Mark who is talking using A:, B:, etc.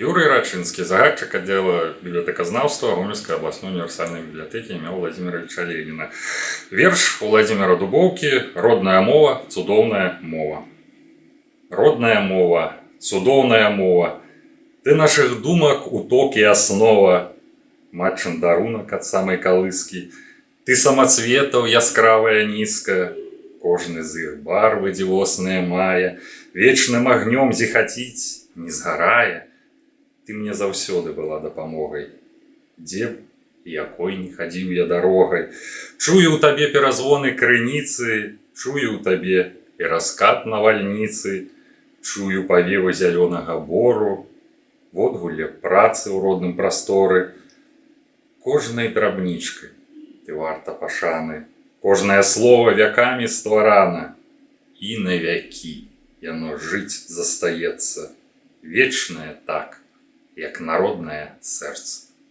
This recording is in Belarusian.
A: Юрий Рачинский, загадчик отдела библиотекознавства Гомельской областной универсальной библиотеки имени Владимировича Ленина. Верш Владимира Дубовки «Родная мова, цудоўная мова». Родная мова, цудоўная мова, ты наших думок уток и основа, матчын дарунак ад самай калыскі, ты самацветаў яскравая нізка, кожны з іх барвы дзівосныя мае, вечным агнём зіхаціць не згарае. Ты мне заўсёды была дапамогай, дзе б і якой не хадзіў я дарогай. Чую ў табе перазвоны крыніцы, чую ў табе і раскат навальніцы, чую павевы зялёнага бору, водгулле працы ў родным прасторы. Кожнай драбнічкай ты варта пашаны, кожнае слово вякамі стварана, і на вякі яно жыць застаецца, вечнае так, як народнае сэрца.